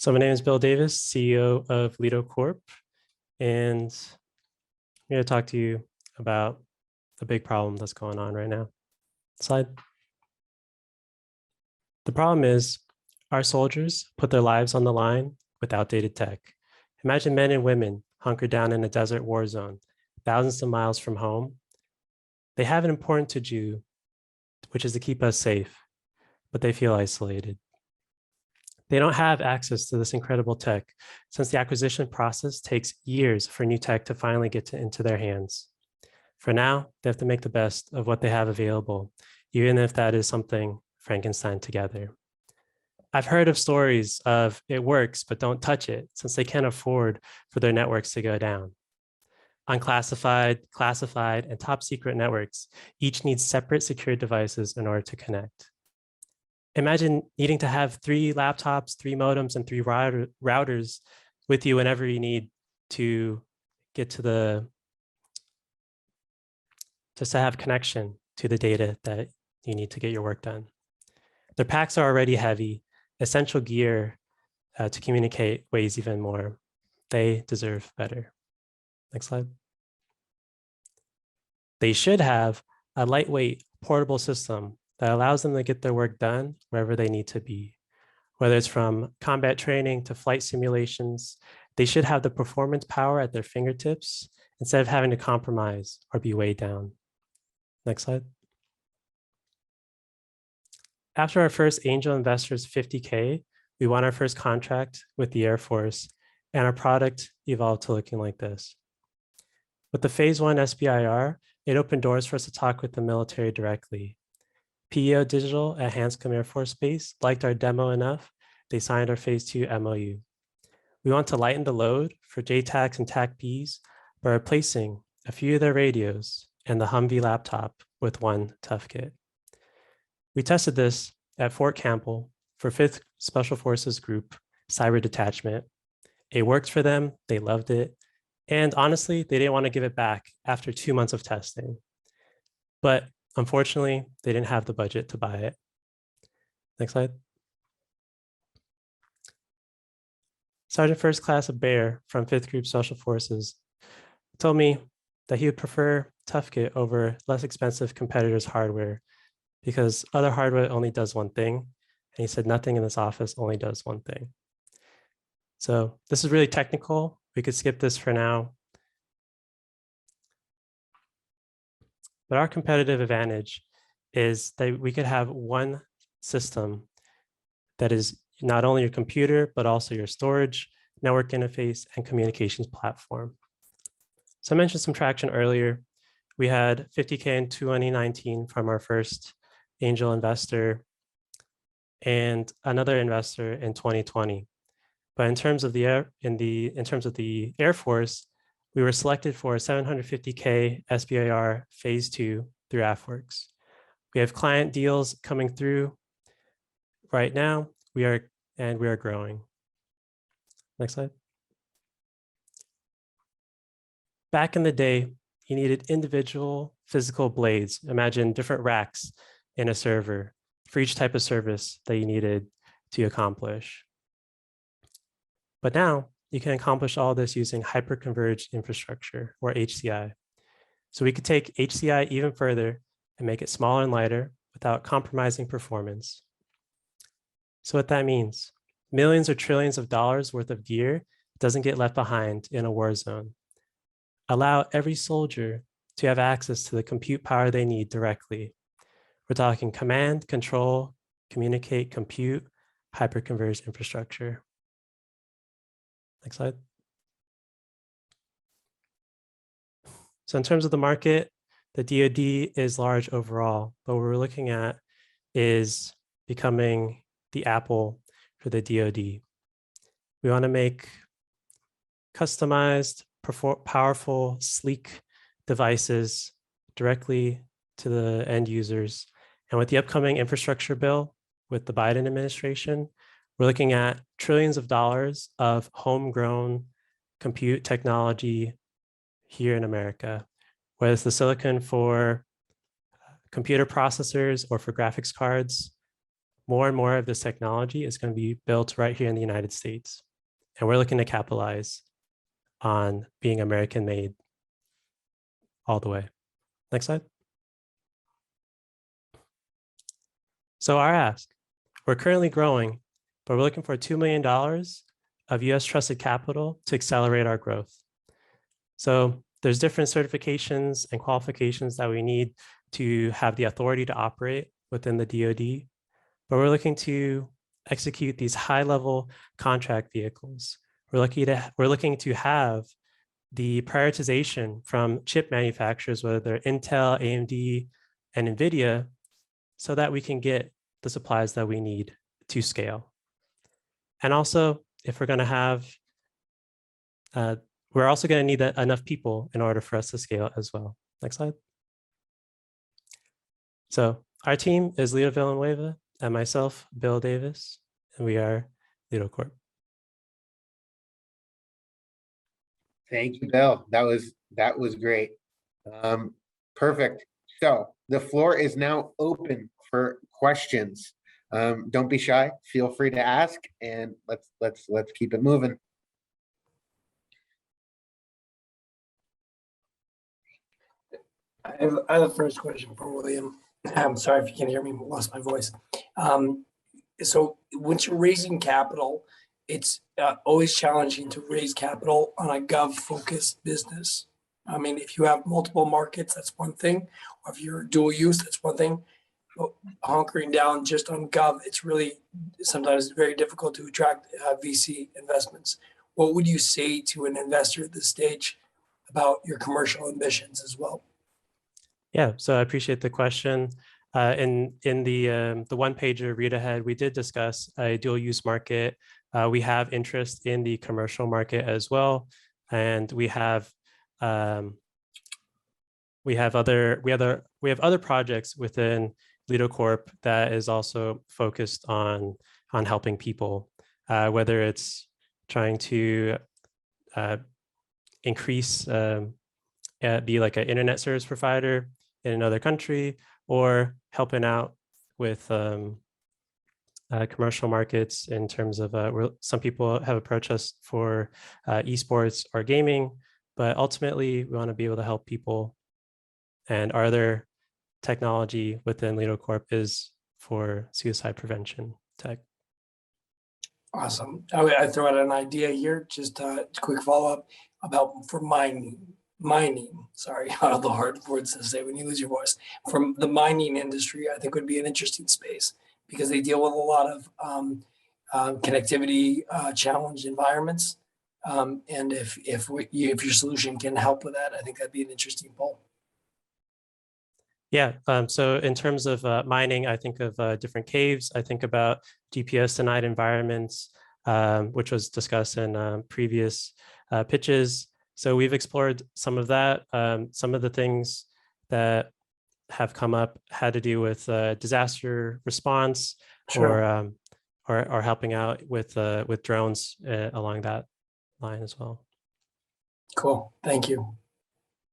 So my name is Bill Davis, CEO of Litocorp, and I'm here to talk to you about the big problem that's going on right now. Slide. The problem is our soldiers put their lives on the line with outdated tech. Imagine men and women hunkered down in a desert war zone, thousands of miles from home. They have it important to do, which is to keep us safe, but they feel isolated. They don't have access to this incredible tech since the acquisition process takes years for new tech to finally get into their hands. For now, they have to make the best of what they have available, even if that is something Frankenstein together. I've heard of stories of it works, but don't touch it since they can't afford for their networks to go down. Unclassified, classified, and top secret networks each need separate secure devices in order to connect. Imagine needing to have 3 laptops, 3 modems, and 3 routers with you whenever you need to get to just to have connection to the data that you need to get your work done. Their packs are already heavy. Essential gear to communicate weighs even more. They deserve better. Next slide. They should have a lightweight, portable system that allows them to get their work done wherever they need to be. Whether it's from combat training to flight simulations, they should have the performance power at their fingertips instead of having to compromise or be weighed down. Next slide. After our first angel investor's $50K, we won our first contract with the Air Force, and our product evolved to looking like this. With the phase 1 SBIR, it opened doors for us to talk with the military directly. PEO Digital at Hanscom Air Force Base liked our demo enough, they signed our phase 2 MOU. We want to lighten the load for JTACs and TAC-Bs by replacing a few of their radios and the Humvee laptop with one tough kit. We tested this at Fort Campbell for 5th Special Forces Group Cyber Detachment. It worked for them, they loved it, and honestly, they didn't want to give it back after 2 months of testing. But unfortunately, they didn't have the budget to buy it. Next slide. Sergeant First Class Bear from 5th Group Special Forces told me that he would prefer Tough Kit over less expensive competitors' hardware because other hardware only does one thing. And he said nothing in this office only does one thing. So this is really technical. We could skip this for now. But our competitive advantage is that we could have one system that is not only your computer, but also your storage, network interface, and communications platform. So I mentioned some traction earlier. We had $50K in 2019 from our first angel investor and another investor in 2020. But in terms of the Air Force, we were selected for a $750K SBIR phase 2 through AFWorks. We have client deals coming through right now. We are growing. Next slide. Back in the day, you needed individual physical blades. Imagine different racks in a server for each type of service that you needed to accomplish. But now you can accomplish all this using hyperconverged infrastructure, or HCI. So we could take HCI even further and make it smaller and lighter without compromising performance. So what that means, millions or trillions of dollars worth of gear doesn't get left behind in a war zone. Allow every soldier to have access to the compute power they need directly. We're talking command, control, communicate, compute, hyperconverged infrastructure. Next slide. So in terms of the market, the DoD is large overall, but what we're looking at is becoming the Apple for the DoD. We want to make customized, powerful, sleek devices directly to the end users. And with the upcoming infrastructure bill with the Biden administration, we're looking at trillions of dollars of homegrown compute technology here in America, whether it's the silicon for computer processors or for graphics cards. more and more of this technology is going to be built right here in the United States. And we're looking to capitalize on being American made all the way. Next slide. So our ask, we're currently growing, but we're looking for $2 million of US trusted capital to accelerate our growth. So there's different certifications and qualifications that we need to have the authority to operate within the DoD, but we're looking to execute these high-level contract vehicles. We're looking to have the prioritization from chip manufacturers, whether they're Intel, AMD, and NVIDIA, so that we can get the supplies that we need to scale. And also, if we're going to have, we're also going to need enough people in order for us to scale as well. Next slide. So our team is Lito Villanueva and myself, Bill Davis, and we are Litocorp. Thank you, Bill. That was great. Perfect. So the floor is now open for questions. Don't be shy. Feel free to ask, and let's keep it moving. I have the first question for William. I'm sorry if you can't hear me, I lost my voice. So once you're raising capital, it's always challenging to raise capital on a gov-focused business. I mean, if you have multiple markets, that's one thing. Or if you're dual use, that's one thing. But hunkering down just on gov, it's really sometimes very difficult to attract VC investments. What would you say to an investor at this stage about your commercial ambitions as well? Yeah, so I appreciate the question. In the one pager read ahead, we did discuss a dual use market. We have interest in the commercial market as well, and we have other projects within Litocorp that is also focused on helping people, whether it's trying to increase, be like an internet service provider in another country, or helping out with commercial markets in terms of some people have approached us for esports or gaming, but ultimately we want to be able to help people. And our other technology within Litocorp is for suicide prevention tech. Awesome. I throw out an idea here, just a quick follow-up for mining. Sorry, all the hard words to say when you lose your voice. From the mining industry, I think would be an interesting space because they deal with a lot of connectivity challenged environments. And if your solution can help with that, I think that'd be an interesting poll. Yeah, so in terms of mining, I think of different caves. I think about GPS denied environments, which was discussed in previous pitches. So we've explored some of that. Some of the things that have come up had to do with disaster response, sure, or helping out with drones along that line as well. Cool, thank you.